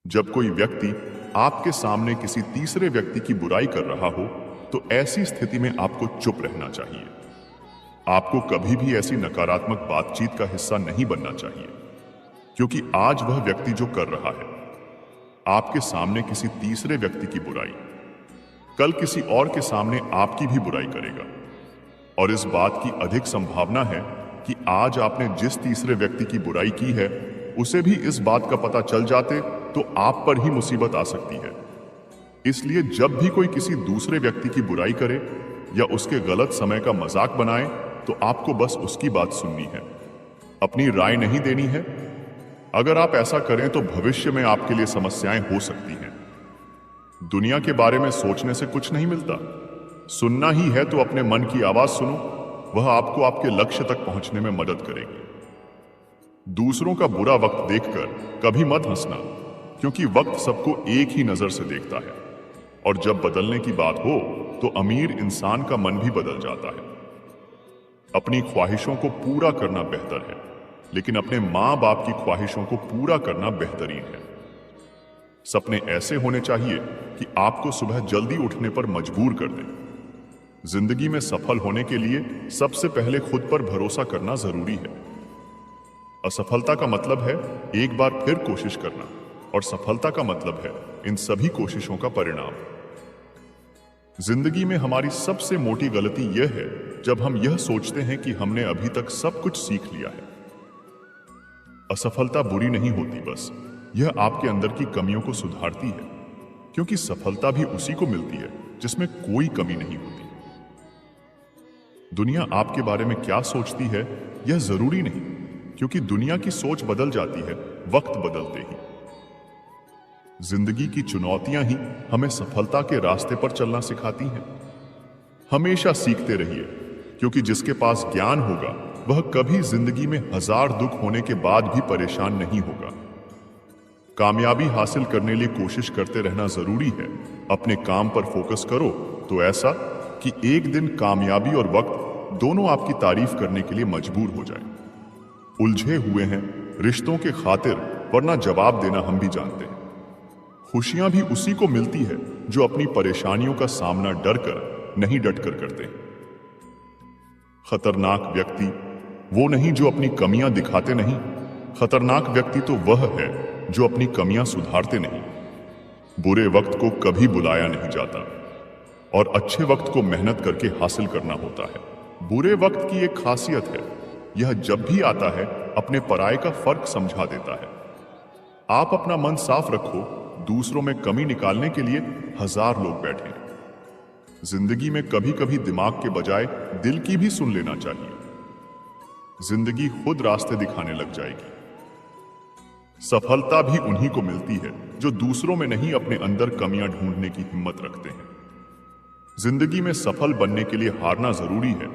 जब कोई व्यक्ति आपके सामने किसी तीसरे व्यक्ति की बुराई कर रहा हो तो ऐसी स्थिति में आपको चुप रहना चाहिए। आपको कभी भी ऐसी नकारात्मक बातचीत का हिस्सा नहीं बनना चाहिए, क्योंकि आज वह व्यक्ति जो कर रहा है आपके सामने किसी तीसरे व्यक्ति की बुराई, कल किसी और के सामने आपकी भी बुराई करेगा। और इस बात की अधिक संभावना है कि आज आपने जिस तीसरे व्यक्ति की बुराई की है उसे भी इस बात का पता चल जाते तो आप पर ही मुसीबत आ सकती है। इसलिए जब भी कोई किसी दूसरे व्यक्ति की बुराई करे या उसके गलत समय का मजाक बनाए तो आपको बस उसकी बात सुननी है, अपनी राय नहीं देनी है। अगर आप ऐसा करें तो भविष्य में आपके लिए समस्याएं हो सकती हैं। दुनिया के बारे में सोचने से कुछ नहीं मिलता, सुनना ही है तो अपने मन की आवाज सुनो, वह आपको आपके लक्ष्य तक पहुंचने में मदद करेगी। दूसरों का बुरा वक्त देखकर कभी मत हंसना, क्योंकि वक्त सबको एक ही नजर से देखता है। और जब बदलने की बात हो तो अमीर इंसान का मन भी बदल जाता है। अपनी ख्वाहिशों को पूरा करना बेहतर है, लेकिन अपने मां बाप की ख्वाहिशों को पूरा करना बेहतरीन है। सपने ऐसे होने चाहिए कि आपको सुबह जल्दी उठने पर मजबूर कर दें। जिंदगी में सफल होने के लिए सबसे पहले खुद पर भरोसा करना जरूरी है। असफलता का मतलब है एक बार फिर कोशिश करना, और सफलता का मतलब है इन सभी कोशिशों का परिणाम। जिंदगी में हमारी सबसे मोटी गलती यह है जब हम यह सोचते हैं कि हमने अभी तक सब कुछ सीख लिया है। असफलता बुरी नहीं होती, बस यह आपके अंदर की कमियों को सुधारती है, क्योंकि सफलता भी उसी को मिलती है जिसमें कोई कमी नहीं होती। दुनिया आपके बारे में क्या सोचती है यह जरूरी नहीं, क्योंकि दुनिया की सोच बदल जाती है वक्त बदलते ही। जिंदगी की चुनौतियां ही हमें सफलता के रास्ते पर चलना सिखाती हैं। हमेशा सीखते रहिए, क्योंकि जिसके पास ज्ञान होगा वह कभी जिंदगी में 1000 दुख होने के बाद भी परेशान नहीं होगा। कामयाबी हासिल करने के लिए कोशिश करते रहना जरूरी है। अपने काम पर फोकस करो तो ऐसा कि एक दिन कामयाबी और वक्त दोनों आपकी तारीफ करने के लिए मजबूर हो जाए। उलझे हुए हैं रिश्तों के खातिर, वरना जवाब देना हम भी जानते हैं। खुशियां भी उसी को मिलती है जो अपनी परेशानियों का सामना डर कर नहीं डटकर करते हैं। खतरनाक व्यक्ति वो नहीं जो अपनी कमियां दिखाते नहीं, खतरनाक व्यक्ति तो वह है जो अपनी कमियां सुधारते नहीं। बुरे वक्त को कभी बुलाया नहीं जाता, और अच्छे वक्त को मेहनत करके हासिल करना होता है। बुरे वक्त की एक खासियत है, यह जब भी आता है अपने पराये का फर्क समझा देता है। आप अपना मन साफ रखो, दूसरों में कमी निकालने के लिए 1000 लोग बैठे हैं। जिंदगी में कभी कभी दिमाग के बजाय दिल की भी सुन लेना चाहिए। जिंदगी खुद रास्ते दिखाने लग जाएगी। सफलता भी उन्हीं को मिलती है जो दूसरों में नहीं अपने अंदर कमियां ढूंढने की हिम्मत रखते हैं। जिंदगी में सफल बनने के लिए हारना जरूरी है,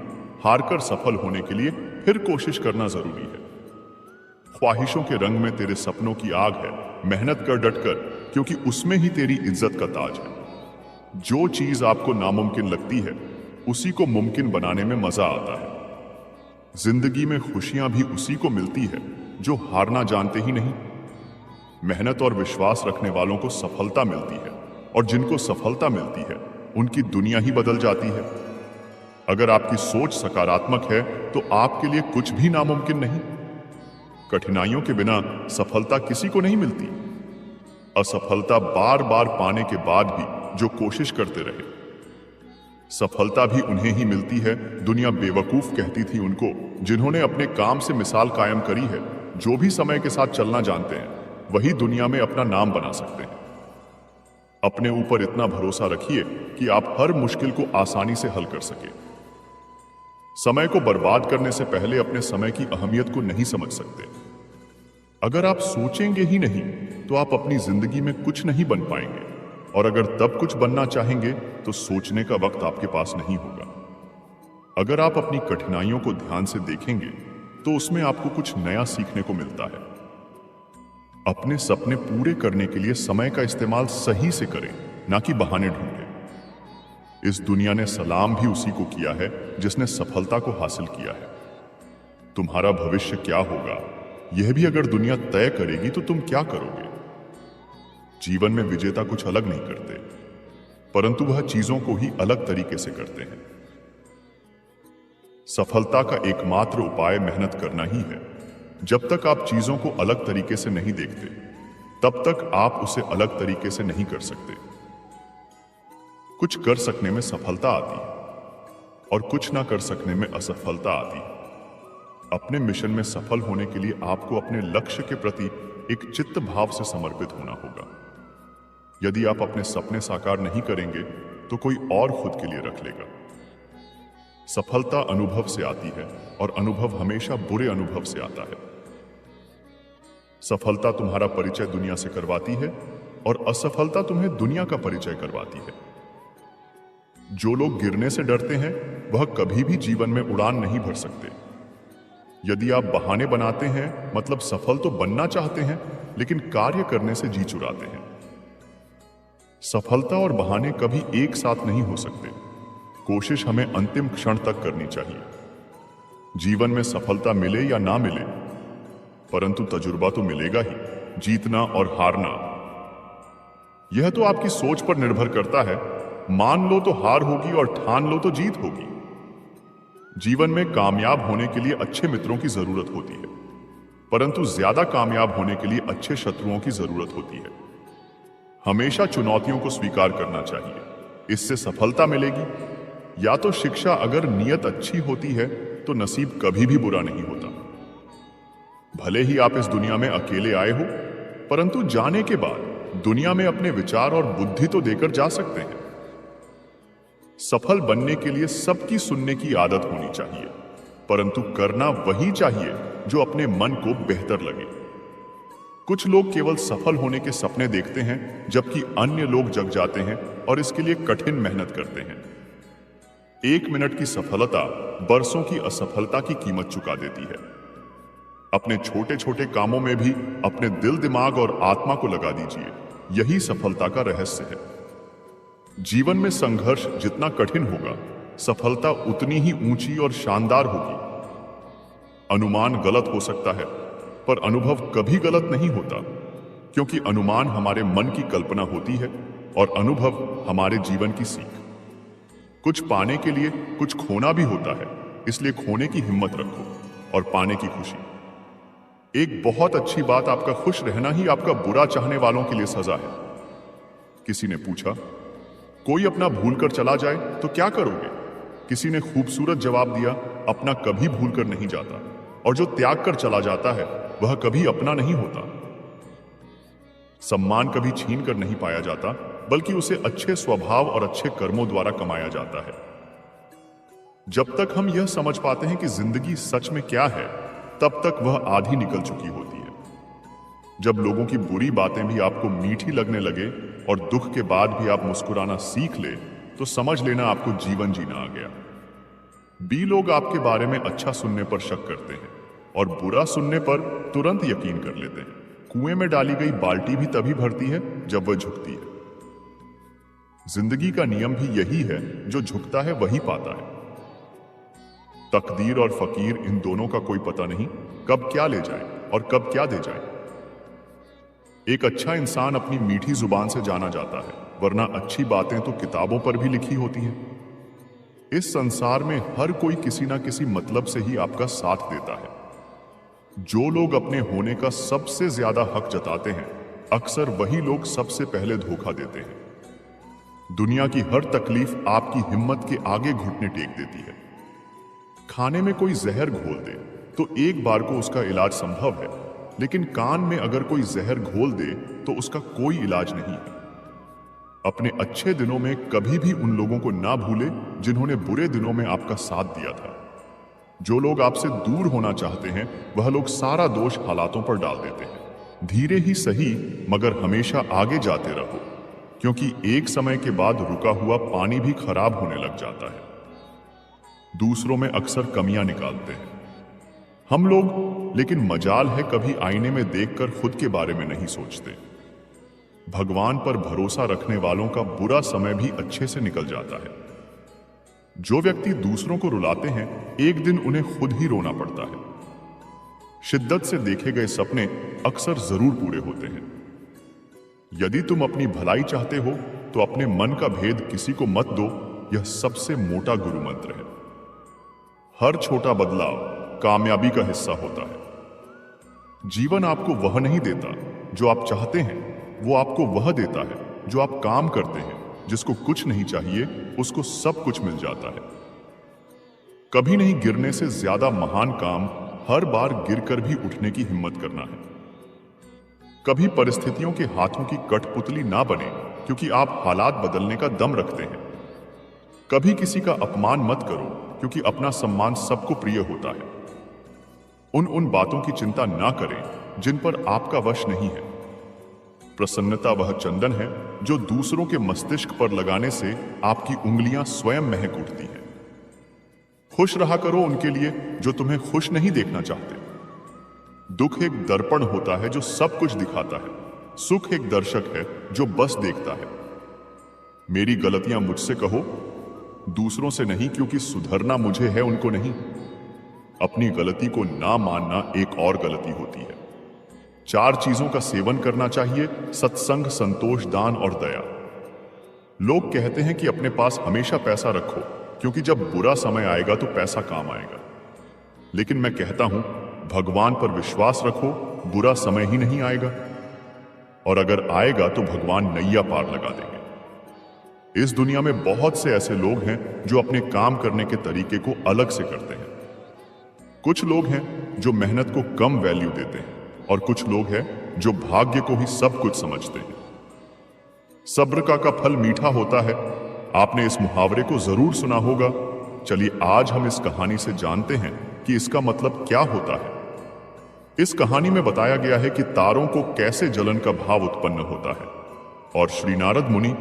हारकर सफल होने के लिए फिर कोशिश करना जरूरी है। ख्वाहिशों के रंग में तेरे सपनों की आग है, मेहनत कर डटकर, क्योंकि उसमें ही तेरी इज्जत का ताज है। जो चीज आपको नामुमकिन लगती है उसी को मुमकिन बनाने में मजा आता है। जिंदगी में खुशियां भी उसी को मिलती है जो हारना जानते ही नहीं। मेहनत और विश्वास रखने वालों को सफलता मिलती है, और जिनको सफलता मिलती है उनकी दुनिया ही बदल जाती है। अगर आपकी सोच सकारात्मक है तो आपके लिए कुछ भी नामुमकिन नहीं। कठिनाइयों के बिना सफलता किसी को नहीं मिलती। असफलता बार बार पाने के बाद भी जो कोशिश करते रहे, सफलता भी उन्हें ही मिलती है। दुनिया बेवकूफ कहती थी उनको जिन्होंने अपने काम से मिसाल कायम करी है। जो भी समय के साथ चलना जानते हैं वही दुनिया में अपना नाम बना सकते हैं। अपने ऊपर इतना भरोसा रखिए कि आप हर मुश्किल को आसानी से हल कर सके। समय को बर्बाद करने से पहले अपने समय की अहमियत को नहीं समझ सकते। अगर आप सोचेंगे ही नहीं तो आप अपनी जिंदगी में कुछ नहीं बन पाएंगे, और अगर तब कुछ बनना चाहेंगे तो सोचने का वक्त आपके पास नहीं होगा। अगर आप अपनी कठिनाइयों को ध्यान से देखेंगे तो उसमें आपको कुछ नया सीखने को मिलता है। अपने सपने पूरे करने के लिए समय का इस्तेमाल सही से करें, ना कि बहाने ढूंढें। इस दुनिया ने सलाम भी उसी को किया है जिसने सफलता को हासिल किया है। तुम्हारा भविष्य क्या होगा यह भी अगर दुनिया तय करेगी तो तुम क्या करोगे? जीवन में विजेता कुछ अलग नहीं करते, परंतु वह चीजों को ही अलग तरीके से करते हैं। सफलता का एकमात्र उपाय मेहनत करना ही है। जब तक आप चीजों को अलग तरीके से नहीं देखते, तब तक आप उसे अलग तरीके से नहीं कर सकते। कुछ कर सकने में सफलता आती है और कुछ ना कर सकने में असफलता आती है। अपने मिशन में सफल होने के लिए आपको अपने लक्ष्य के प्रति एक चित्त भाव से समर्पित होना होगा। यदि आप अपने सपने साकार नहीं करेंगे तो कोई और खुद के लिए रख लेगा। सफलता अनुभव से आती है और अनुभव हमेशा बुरे अनुभव से आता है। सफलता तुम्हारा परिचय दुनिया से करवाती है और असफलता तुम्हें दुनिया का परिचय करवाती है। जो लोग गिरने से डरते हैं वह कभी भी जीवन में उड़ान नहीं भर सकते। यदि आप बहाने बनाते हैं मतलब सफल तो बनना चाहते हैं लेकिन कार्य करने से जी चुराते हैं। सफलता और बहाने कभी एक साथ नहीं हो सकते। कोशिश हमें अंतिम क्षण तक करनी चाहिए। जीवन में सफलता मिले या ना मिले, परंतु तजुर्बा तो मिलेगा ही। जीतना और हारना यह तो आपकी सोच पर निर्भर करता है। मान लो तो हार होगी और ठान लो तो जीत होगी। जीवन में कामयाब होने के लिए अच्छे मित्रों की जरूरत होती है, परंतु ज्यादा कामयाब होने के लिए अच्छे शत्रुओं की जरूरत होती है। हमेशा चुनौतियों को स्वीकार करना चाहिए, इससे सफलता मिलेगी। या तो शिक्षा, अगर नियत अच्छी होती है तो नसीब कभी भी बुरा नहीं होता। भले ही आप इस दुनिया में अकेले आए हो, परंतु जाने के बाद दुनिया में अपने विचार और बुद्धि तो देकर जा सकते हैं। सफल बनने के लिए सबकी सुनने की आदत होनी चाहिए, परंतु करना वही चाहिए जो अपने मन को बेहतर लगे। कुछ लोग केवल सफल होने के सपने देखते हैं, जबकि अन्य लोग जग जाते हैं और इसके लिए कठिन मेहनत करते हैं। 1 मिनट की सफलता बरसों की असफलता की कीमत चुका देती है। अपने छोटे छोटे कामों में भी अपने दिल, दिमाग और आत्मा को लगा दीजिए। यही सफलता का रहस्य है। जीवन में संघर्ष जितना कठिन होगा, सफलता उतनी ही ऊंची और शानदार होगी। अनुमान गलत हो सकता है, पर अनुभव कभी गलत नहीं होता, क्योंकि अनुमान हमारे मन की कल्पना होती है और अनुभव हमारे जीवन की सीख। कुछ पाने के लिए कुछ खोना भी होता है, इसलिए खोने की हिम्मत रखो और पाने की खुशी। एक बहुत अच्छी बात, आपका खुश रहना ही आपका बुरा चाहने वालों के लिए सजा है। किसी ने पूछा, कोई अपना भूल कर चला जाए तो क्या करोगे? किसी ने खूबसूरत जवाब दिया, अपना कभी भूल कर नहीं जाता, और जो त्याग कर चला जाता है वह कभी अपना नहीं होता। सम्मान कभी छीन कर नहीं पाया जाता, बल्कि उसे अच्छे स्वभाव और अच्छे कर्मों द्वारा कमाया जाता है। जब तक हम यह समझ पाते हैं कि जिंदगी सच में क्या है, तब तक वह आधी निकल चुकी होती है। जब लोगों की बुरी बातें भी आपको मीठी लगने लगे और दुख के बाद भी आप मुस्कुराना सीख ले, तो समझ लेना आपको जीवन जीना आ गया। बी लोग आपके बारे में अच्छा सुनने पर शक करते हैं और बुरा सुनने पर तुरंत यकीन कर लेते हैं। कुएं में डाली गई बाल्टी भी तभी भरती है जब वह झुकती है। जिंदगी का नियम भी यही है, जो झुकता है वही पाता है। तकदीर और फकीर, इन दोनों का कोई पता नहीं कब क्या ले जाए और कब क्या दे जाए। एक अच्छा इंसान अपनी मीठी जुबान से जाना जाता है, वरना अच्छी बातें तो किताबों पर भी लिखी होती हैं। इस संसार में हर कोई किसी ना किसी मतलब से ही आपका साथ देता है। जो लोग अपने होने का सबसे ज्यादा हक जताते हैं, अक्सर वही लोग सबसे पहले धोखा देते हैं। दुनिया की हर तकलीफ आपकी हिम्मत के आगे घुटने टेक देती है। खाने में कोई जहर घोल दे तो एक बार को उसका इलाज संभव है, लेकिन कान में अगर कोई जहर घोल दे तो उसका कोई इलाज नहीं है। अपने अच्छे दिनों में कभी भी उन लोगों को ना भूले जिन्होंने बुरे दिनों में आपका साथ दिया था। जो लोग आपसे दूर होना चाहते हैं, वह लोग सारा दोष हालातों पर डाल देते हैं। धीरे ही सही, मगर हमेशा आगे जाते रहो, क्योंकि एक समय के बाद रुका हुआ पानी भी खराब होने लग जाता है। दूसरों में अक्सर कमियां निकालते हैं हम लोग, लेकिन मजाल है कभी आईने में देखकर खुद के बारे में नहीं सोचते। भगवान पर भरोसा रखने वालों का बुरा समय भी अच्छे से निकल जाता है। जो व्यक्ति दूसरों को रुलाते हैं, एक दिन उन्हें खुद ही रोना पड़ता है। शिद्दत से देखे गए सपने अक्सर जरूर पूरे होते हैं। यदि तुम अपनी भलाई चाहते हो तो अपने मन का भेद किसी को मत दो। यह सबसे मोटा गुरु मंत्र है। हर छोटा बदलाव कामयाबी का हिस्सा होता है। जीवन आपको वह नहीं देता जो आप चाहते हैं, वो आपको वह देता है जो आप काम करते हैं। जिसको कुछ नहीं चाहिए उसको सब कुछ मिल जाता है। कभी नहीं गिरने से ज्यादा महान काम हर बार गिरकर भी उठने की हिम्मत करना है। कभी परिस्थितियों के हाथों की कठपुतली ना बने, क्योंकि आप हालात बदलने का दम रखते हैं। कभी किसी का अपमान मत करो, क्योंकि अपना सम्मान सबको प्रिय होता है। उन बातों की चिंता ना करें जिन पर आपका वश नहीं है। प्रसन्नता वह चंदन है जो दूसरों के मस्तिष्क पर लगाने से आपकी उंगलियां स्वयं महक उठती हैं। खुश रहा करो उनके लिए जो तुम्हें खुश नहीं देखना चाहते। दुख एक दर्पण होता है जो सब कुछ दिखाता है। सुख एक दर्शक है जो बस देखता है। मेरी गलतियां मुझसे कहो, दूसरों से नहीं, क्योंकि सुधरना मुझे है, उनको नहीं। अपनी गलती को ना मानना एक और गलती होती है। 4 चीजों का सेवन करना चाहिए: सत्संग, संतोष, दान और दया। लोग कहते हैं कि अपने पास हमेशा पैसा रखो, क्योंकि जब बुरा समय आएगा तो पैसा काम आएगा। लेकिन मैं कहता हूं, भगवान पर विश्वास रखो, बुरा समय ही नहीं आएगा। और अगर आएगा तो भगवान नैया पार लगा देंगे। इस दुनिया में बहुत से ऐसे लोग हैं जो अपने काम करने के तरीके को अलग से करते हैं। कुछ लोग हैं जो मेहनत को कम वैल्यू देते हैं, और कुछ लोग हैं जो भाग्य को ही सब कुछ समझते हैं। सब्र का फल मीठा होता है। आपने इस मुहावरे को जरूर सुना होगा। चलिए आज हम इस कहानी से जानते हैं कि इसका मतलब क्या होता है। इस कहानी में बताया गया है कि तारों को कैसे जलन का भाव उत्पन्न होता है, और श्री नारद मुनि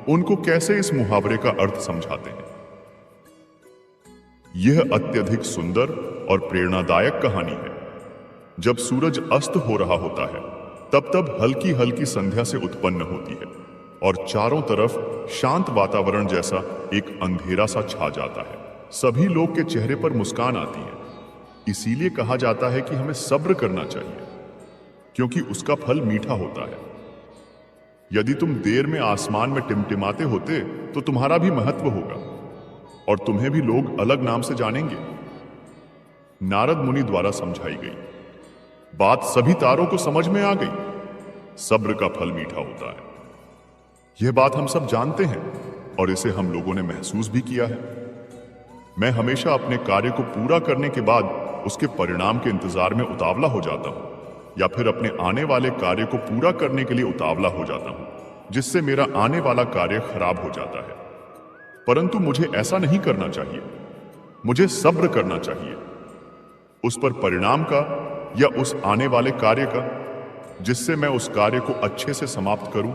उनको कैसे इस मुहावरे का अर्थ समझाते हैं। यह अत्यधिक सुंदर और प्रेरणादायक कहानी है। जब सूरज अस्त हो रहा होता है तब हल्की हल्की संध्या से उत्पन्न होती है, और चारों तरफ शांत वातावरण जैसा एक अंधेरा सा छा जाता है। सभी लोग के चेहरे पर मुस्कान आती है। इसीलिए कहा जाता है कि हमें सब्र करना चाहिए, क्योंकि उसका फल मीठा होता है। यदि तुम देर में आसमान में टिमटिमाते होते तो तुम्हारा भी महत्व होगा, और तुम्हें भी लोग अलग नाम से जानेंगे। नारद मुनि द्वारा समझाई गई बात सभी तारों को समझ में आ गई। सब्र का फल मीठा होता है। यह बात हम सब जानते हैं, और इसे हम लोगों ने महसूस भी किया है। मैं हमेशा अपने कार्य को पूरा करने के बाद उसके परिणाम के इंतजार में उतावला हो जाता हूं, या फिर अपने आने वाले कार्य को पूरा करने के लिए उतावला हो जाता हूं, जिससे मेरा आने वाला कार्य खराब हो जाता है। परंतु मुझे ऐसा नहीं करना चाहिए। मुझे सब्र करना चाहिए, उस पर परिणाम का या उस आने वाले कार्य का, जिससे मैं उस कार्य को अच्छे से समाप्त करूं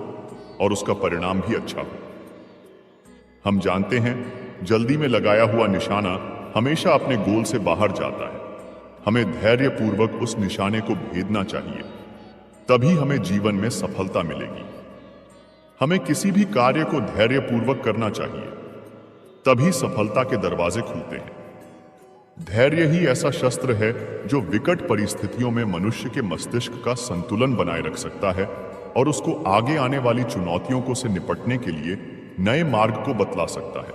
और उसका परिणाम भी अच्छा हो। हम जानते हैं, जल्दी में लगाया हुआ निशाना हमेशा अपने गोल से बाहर जाता है। हमें धैर्यपूर्वक उस निशाने को भेदना चाहिए, तभी हमें जीवन में सफलता मिलेगी। हमें किसी भी कार्य को धैर्यपूर्वक करना चाहिए, तभी सफलता के दरवाजे खुलते हैं। धैर्य ही ऐसा शस्त्र है जो विकट परिस्थितियों में मनुष्य के मस्तिष्क का संतुलन बनाए रख सकता है, और उसको आगे आने वाली चुनौतियों को से निपटने के लिए नए मार्ग को बतला सकता है।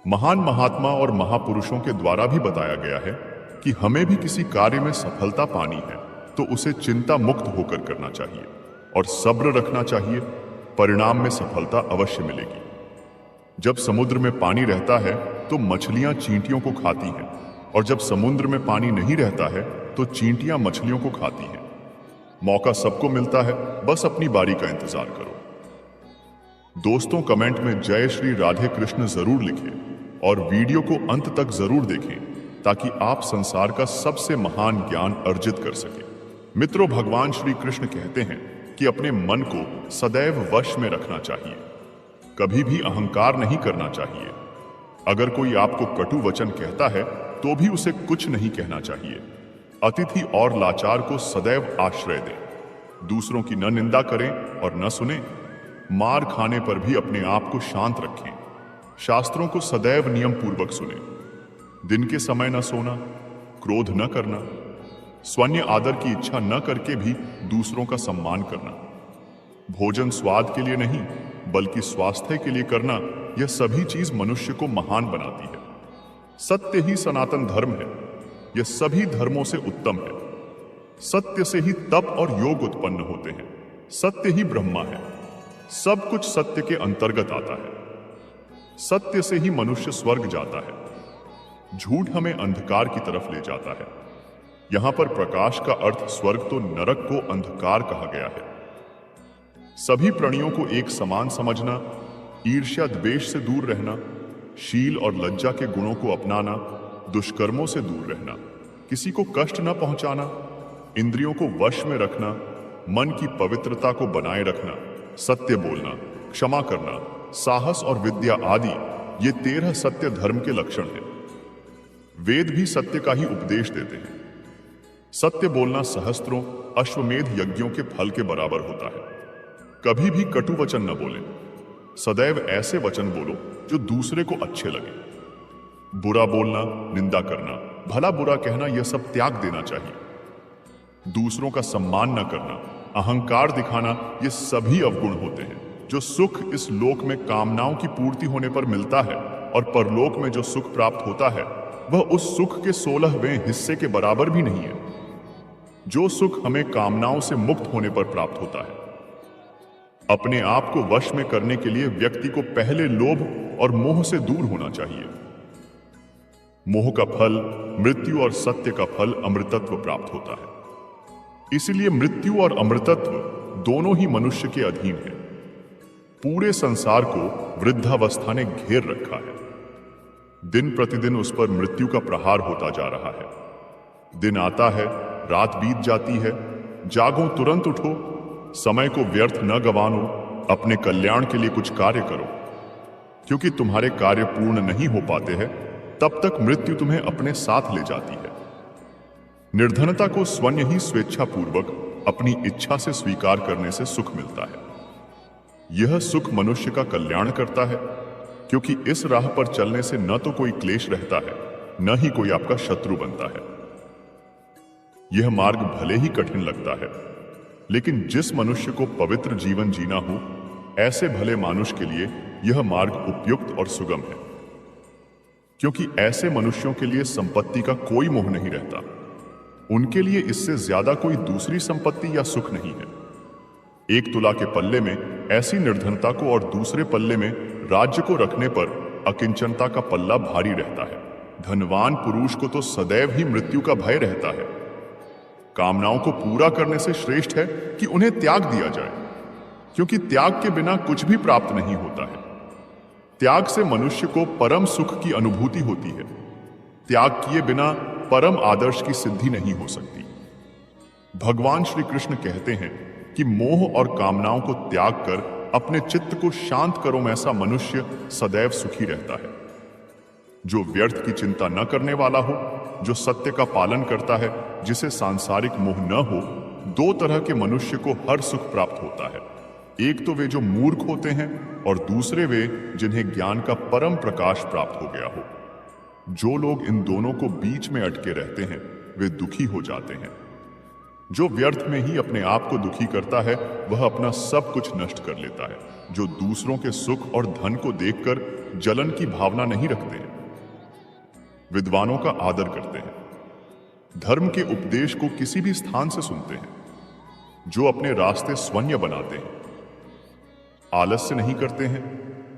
महान महात्मा और महापुरुषों के द्वारा भी बताया गया है कि हमें भी किसी कार्य में सफलता पानी है तो उसे चिंता मुक्त होकर करना चाहिए और सब्र रखना चाहिए। परिणाम में सफलता अवश्य मिलेगी। जब समुद्र में पानी रहता है तो मछलियां चींटियों को खाती हैं, और जब समुद्र में पानी नहीं रहता है तो चींटियां मछलियों को खाती हैं। मौका सबको मिलता है, बस अपनी बारी का इंतजार करो। दोस्तों, कमेंट में जय श्री राधे कृष्ण जरूर लिखें और वीडियो को अंत तक जरूर देखें, ताकि आप संसार का सबसे महान ज्ञान अर्जित कर सकें। मित्रों, भगवान श्री कृष्ण कहते हैं कि अपने मन को सदैव वश में रखना चाहिए, कभी भी अहंकार नहीं करना चाहिए। अगर कोई आपको कटु वचन कहता है तो भी उसे कुछ नहीं कहना चाहिए। अतिथि और लाचार को सदैव आश्रय दें। दूसरों की न निंदा करें और न सुने। मार खाने पर भी अपने आप को शांत रखें। शास्त्रों को सदैव नियम पूर्वक सुने। दिन के समय न सोना, क्रोध न करना, स्वन्य आदर की इच्छा न करके भी दूसरों का सम्मान करना। भोजन स्वाद के लिए नहीं बल्कि स्वास्थ्य के लिए करना, यह सभी चीज मनुष्य को महान बनाती है। सत्य ही सनातन धर्म है, यह सभी धर्मों से उत्तम है। सत्य से ही तप और योग उत्पन्न होते हैं। सत्य ही ब्रह्मा है। सब कुछ सत्य के अंतर्गत आता है। सत्य से ही मनुष्य स्वर्ग जाता है। झूठ हमें अंधकार की तरफ ले जाता है। यहां पर प्रकाश का अर्थ स्वर्ग तो नरक को अंधकार कहा गया है। सभी प्राणियों को एक समान समझना, ईर्ष्या द्वेष से दूर रहना, शील और लज्जा के गुणों को अपनाना, दुष्कर्मों से दूर रहना, किसी को कष्ट न पहुंचाना, इंद्रियों को वश में रखना, मन की पवित्रता को बनाए रखना, सत्य बोलना, क्षमा करना, साहस और विद्या आदि, ये 13 सत्य धर्म के लक्षण हैं। वेद भी सत्य का ही उपदेश देते हैं। सत्य बोलना सहस्त्रों अश्वमेध यज्ञों के फल के बराबर होता है। कभी भी कटु वचन न बोलें। सदैव ऐसे वचन बोलो जो दूसरे को अच्छे लगे। बुरा बोलना, निंदा करना, भला बुरा कहना, यह सब त्याग देना चाहिए। दूसरों का सम्मान न करना, अहंकार दिखाना, ये सभी अवगुण होते हैं। जो सुख इस लोक में कामनाओं की पूर्ति होने पर मिलता है और परलोक में जो सुख प्राप्त होता है वह उस सुख के 16वें हिस्से के बराबर भी नहीं है। जो सुख हमें कामनाओं से मुक्त होने पर प्राप्त होता है। अपने आप को वश में करने के लिए व्यक्ति को पहले लोभ और मोह से दूर होना चाहिए। मोह का फल मृत्यु और सत्य का फल अमृतत्व प्राप्त होता है। इसलिए मृत्यु और अमृतत्व दोनों ही मनुष्य के अधीन है। पूरे संसार को वृद्धावस्था ने घेर रखा है। दिन प्रतिदिन उस पर मृत्यु का प्रहार होता जा रहा है। दिन आता है, रात बीत जाती है। जागो, तुरंत उठो, समय को व्यर्थ न गंवाओ, अपने कल्याण के लिए कुछ कार्य करो, क्योंकि तुम्हारे कार्य पूर्ण नहीं हो पाते हैं तब तक मृत्यु तुम्हें अपने साथ ले जाती है। निर्धनता को स्वयं ही स्वेच्छापूर्वक अपनी इच्छा से स्वीकार करने से सुख मिलता है। यह सुख मनुष्य का कल्याण करता है, क्योंकि इस राह पर चलने से न तो कोई क्लेश रहता है, न ही कोई आपका शत्रु बनता है। यह मार्ग भले ही कठिन लगता है, लेकिन जिस मनुष्य को पवित्र जीवन जीना हो, ऐसे भले मानुष के लिए यह मार्ग उपयुक्त और सुगम है, क्योंकि ऐसे मनुष्यों के लिए संपत्ति का कोई मोह नहीं रहता। उनके लिए इससे ज्यादा कोई दूसरी संपत्ति या सुख नहीं है। 1 तुला के पल्ले में ऐसी निर्धनता को और दूसरे पल्ले में राज्य को रखने पर अकिंचनता का पल्ला भारी रहता है। धनवान पुरुष को तो सदैव ही मृत्यु का भय रहता है। कामनाओं को पूरा करने से श्रेष्ठ है कि उन्हें त्याग दिया जाए, क्योंकि त्याग के बिना कुछ भी प्राप्त नहीं होता है। त्याग से मनुष्य को परम सुख की अनुभूति होती है। त्याग किए बिना परम आदर्श की सिद्धि नहीं हो सकती। भगवान श्री कृष्ण कहते हैं कि मोह और कामनाओं को त्याग कर अपने चित्त को शांत करो, ऐसा मनुष्य सदैव सुखी रहता है। जो व्यर्थ की चिंता न करने वाला हो, जो सत्य का पालन करता है, जिसे सांसारिक मोह न हो, 2 तरह के मनुष्य को हर सुख प्राप्त होता है। एक तो वे जो मूर्ख होते हैं और दूसरे वे जिन्हें ज्ञान का परम प्रकाश प्राप्त हो गया हो। जो लोग इन दोनों को बीच में अटके रहते हैं वे दुखी हो जाते हैं। जो व्यर्थ में ही अपने आप को दुखी करता है वह अपना सब कुछ नष्ट कर लेता है। जो दूसरों के सुख और धन को देखकर जलन की भावना नहीं रखते हैं, विद्वानों का आदर करते हैं, धर्म के उपदेश को किसी भी स्थान से सुनते हैं, जो अपने रास्ते स्वयं बनाते हैं, आलस्य नहीं करते हैं,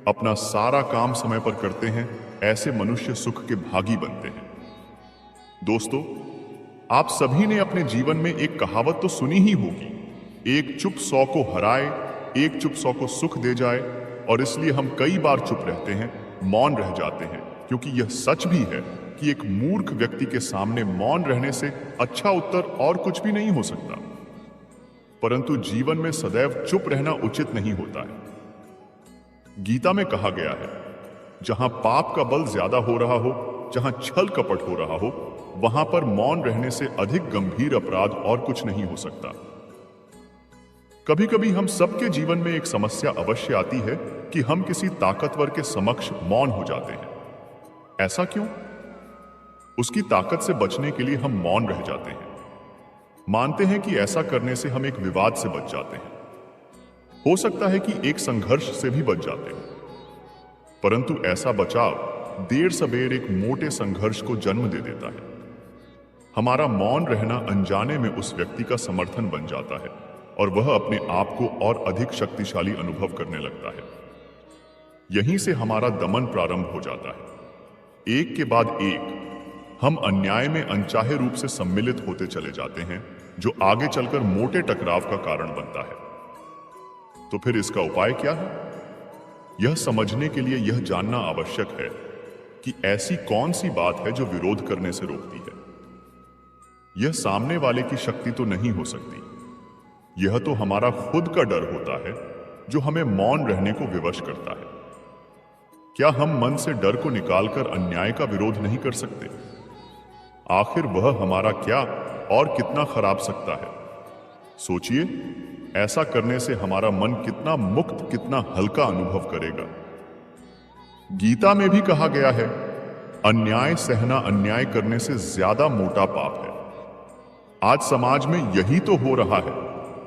अपना सारा काम समय पर करते हैं, ऐसे मनुष्य सुख के भागी बनते हैं। दोस्तों, आप सभी ने अपने जीवन में एक कहावत तो सुनी ही होगी, एक चुप 100 को हराए, एक चुप 100 को सुख दे जाए। और इसलिए हम कई बार चुप रहते हैं, मौन रह जाते हैं, क्योंकि यह सच भी है कि एक मूर्ख व्यक्ति के सामने मौन रहने से अच्छा उत्तर और कुछ भी नहीं हो सकता। परंतु जीवन में सदैव चुप रहना उचित नहीं होता है। गीता में कहा गया है, जहां पाप का बल ज्यादा हो रहा हो, जहां छल कपट हो रहा हो, वहां पर मौन रहने से अधिक गंभीर अपराध और कुछ नहीं हो सकता। कभी कभी हम सबके जीवन में एक समस्या अवश्य आती है कि हम किसी ताकतवर के समक्ष मौन हो जाते हैं। ऐसा क्यों? उसकी ताकत से बचने के लिए हम मौन रह जाते हैं। मानते हैं कि ऐसा करने से हम एक विवाद से बच जाते हैं। हो सकता है कि एक संघर्ष से भी बच जाते हो, परंतु ऐसा बचाव देर सबेर एक मोटे संघर्ष को जन्म दे देता है। हमारा मौन रहना अनजाने में उस व्यक्ति का समर्थन बन जाता है और वह अपने आप को और अधिक शक्तिशाली अनुभव करने लगता है। यहीं से हमारा दमन प्रारंभ हो जाता है। एक के बाद एक हम अन्याय में अनचाहे रूप से सम्मिलित होते चले जाते हैं, जो आगे चलकर मोटे टकराव का कारण बनता है। तो फिर इसका उपाय क्या है? यह समझने के लिए यह जानना आवश्यक है कि ऐसी कौन सी बात है जो विरोध करने से रोकती है। यह सामने वाले की शक्ति तो नहीं हो सकती, यह तो हमारा खुद का डर होता है जो हमें मौन रहने को विवश करता है। क्या हम मन से डर को निकालकर अन्याय का विरोध नहीं कर सकते? आखिर वह हमारा क्या और कितना खराब सकता है? सोचिए, ऐसा करने से हमारा मन कितना मुक्त, कितना हल्का अनुभव करेगा। गीता में भी कहा गया है, अन्याय सहना अन्याय करने से ज्यादा मोटा पाप है। आज समाज में यही तो हो रहा है।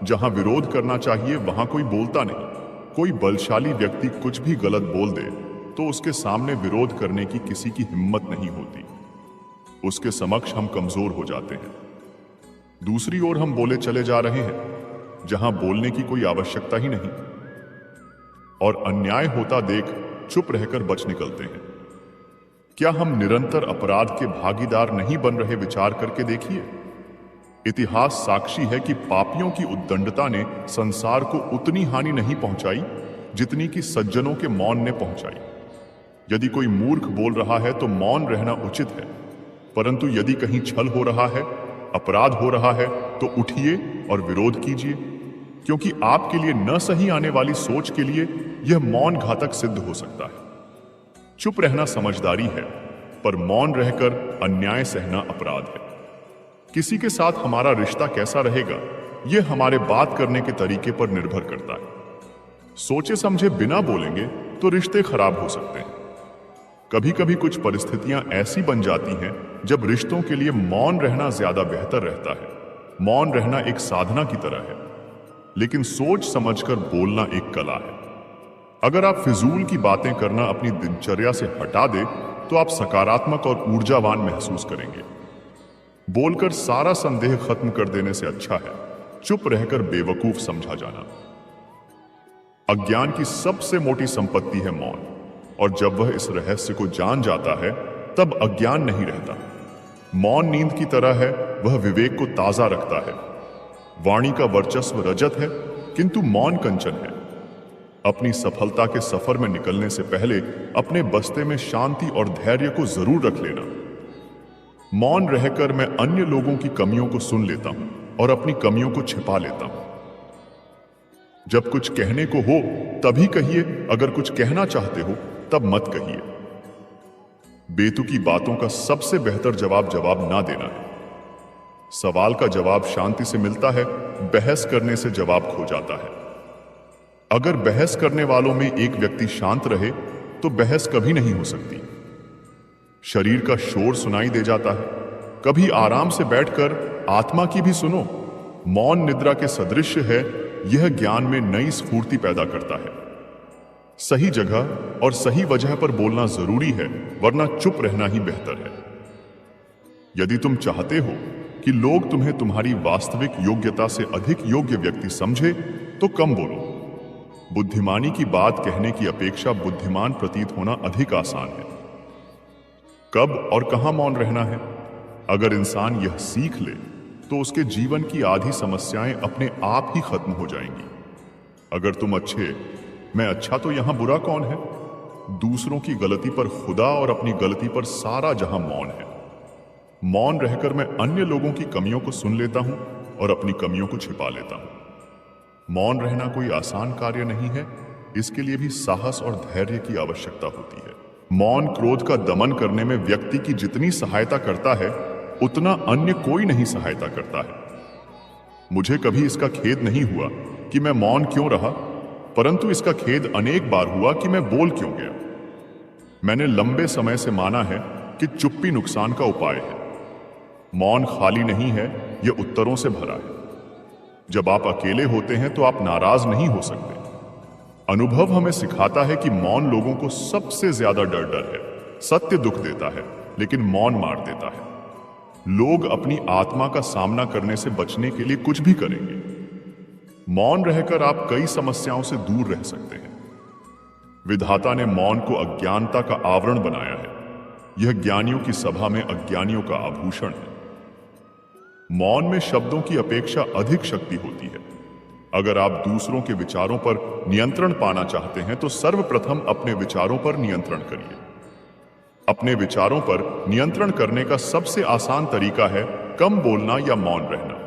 जहां विरोध करना चाहिए वहां कोई बोलता नहीं। कोई बलशाली व्यक्ति कुछ भी गलत बोल दे तो उसके सामने विरोध करने की किसी की हिम्मत नहीं होती। उसके समक्ष हम कमजोर हो जाते हैं। दूसरी ओर हम बोले चले जा रहे हैं जहां बोलने की कोई आवश्यकता ही नहीं, और अन्याय होता देख चुप रहकर बच निकलते हैं। क्या हम निरंतर अपराध के भागीदार नहीं बन रहे? विचार करके देखिए। इतिहास साक्षी है कि पापियों की उद्दंडता ने संसार को उतनी हानि नहीं पहुंचाई जितनी कि सज्जनों के मौन ने पहुंचाई। यदि कोई मूर्ख बोल रहा है तो मौन रहना उचित है, परंतु यदि कहीं छल हो रहा है, अपराध हो रहा है, तो उठिए और विरोध कीजिए, क्योंकि आपके लिए न सही आने वाली सोच के लिए यह मौन घातक सिद्ध हो सकता है। चुप रहना समझदारी है, पर मौन रहकर अन्याय सहना अपराध है। किसी के साथ हमारा रिश्ता कैसा रहेगा, यह हमारे बात करने के तरीके पर निर्भर करता है। सोचे समझे बिना बोलेंगे तो रिश्ते खराब हो सकते हैं। कभी कभी कुछ परिस्थितियां ऐसी बन जाती हैं जब रिश्तों के लिए मौन रहना ज्यादा बेहतर रहता है। मौन रहना एक साधना की तरह है, लेकिन सोच समझकर बोलना एक कला है। अगर आप फिजूल की बातें करना अपनी दिनचर्या से हटा दें तो आप सकारात्मक और ऊर्जावान महसूस करेंगे। बोलकर सारा संदेह खत्म कर देने से अच्छा है चुप रहकर बेवकूफ समझा जाना। अज्ञान की सबसे मोटी संपत्ति है मौन, और जब वह इस रहस्य को जान जाता है तब अज्ञान नहीं रहता। मौन नींद की तरह है, वह विवेक को ताजा रखता है। वाणी का वर्चस्व रजत है, किंतु मौन कंचन है। अपनी सफलता के सफर में निकलने से पहले अपने बस्ते में शांति और धैर्य को जरूर रख लेना। मौन रहकर मैं अन्य लोगों की कमियों को सुन लेता हूं और अपनी कमियों को छिपा लेता हूं। जब कुछ कहने को हो तभी कहिए, अगर कुछ कहना चाहते हो तब मत कहिए। बेतुकी बातों का सबसे बेहतर जवाब ना देना है। सवाल का जवाब शांति से मिलता है, बहस करने से जवाब खो जाता है। अगर बहस करने वालों में एक व्यक्ति शांत रहे तो बहस कभी नहीं हो सकती। शरीर का शोर सुनाई दे जाता है, कभी आराम से बैठकर आत्मा की भी सुनो। मौन निद्रा के सदृश है, यह ज्ञान में नई स्फूर्ति पैदा करता है। सही जगह और सही वजह पर बोलना जरूरी है, वरना चुप रहना ही बेहतर है। यदि तुम चाहते हो कि लोग तुम्हें तुम्हारी वास्तविक योग्यता से अधिक योग्य व्यक्ति समझे तो कम बोलो। बुद्धिमानी की बात कहने की अपेक्षा बुद्धिमान प्रतीत होना अधिक आसान है। कब और कहां मौन रहना है, अगर इंसान यह सीख ले तो उसके जीवन की आधी समस्याएं अपने आप ही खत्म हो जाएंगी। अगर तुम अच्छे, मैं अच्छा तो यहां बुरा कौन है? दूसरों की गलती पर खुदा और अपनी गलती पर सारा जहां मौन है। मौन रहकर मैं अन्य लोगों की कमियों को सुन लेता हूं और अपनी कमियों को छिपा लेता हूं। मौन रहना कोई आसान कार्य नहीं है, इसके लिए भी साहस और धैर्य की आवश्यकता होती है। मौन क्रोध का दमन करने में व्यक्ति की जितनी सहायता करता है उतना अन्य कोई नहीं सहायता करता है। मुझे कभी इसका खेद नहीं हुआ कि मैं मौन क्यों रहा, परंतु इसका खेद अनेक बार हुआ कि मैं बोल क्यों गया। मैंने लंबे समय से माना है कि चुप्पी नुकसान का उपाय है। मौन खाली नहीं है, यह उत्तरों से भरा है। जब आप अकेले होते हैं तो आप नाराज नहीं हो सकते, अनुभव हमें सिखाता है कि मौन लोगों को सबसे ज्यादा डर है। सत्य दुख देता है, लेकिन मौन मार देता है। लोग अपनी आत्मा का सामना करने से बचने के लिए कुछ भी करेंगे। मौन रहकर आप कई समस्याओं से दूर रह सकते हैं। विधाता ने मौन को अज्ञानता का आवरण बनाया है। यह ज्ञानियों की सभा में अज्ञानियों का आभूषण है। मौन में शब्दों की अपेक्षा अधिक शक्ति होती है। अगर आप दूसरों के विचारों पर नियंत्रण पाना चाहते हैं तो सर्वप्रथम अपने विचारों पर नियंत्रण करिए। अपने विचारों पर नियंत्रण करने का सबसे आसान तरीका है कम बोलना या मौन रहना।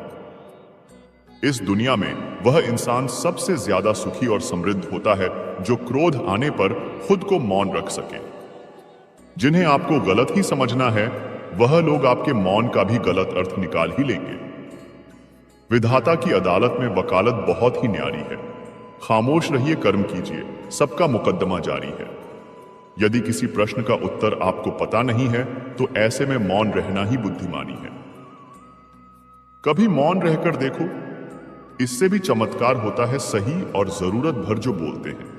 इस दुनिया में वह इंसान सबसे ज्यादा सुखी और समृद्ध होता है जो क्रोध आने पर खुद को मौन रख सके। जिन्हें आपको गलत ही समझना है, वह लोग आपके मौन का भी गलत अर्थ निकाल ही लेंगे। विधाता की अदालत में वकालत बहुत ही न्यारी है। खामोश रहिए, कर्म कीजिए, सबका मुकदमा जारी है। यदि किसी प्रश्न का उत्तर आपको पता नहीं है तो ऐसे में मौन रहना ही बुद्धिमानी है। कभी मौन रहकर देखो, इससे भी चमत्कार होता है। सही और जरूरत भर जो बोलते हैं।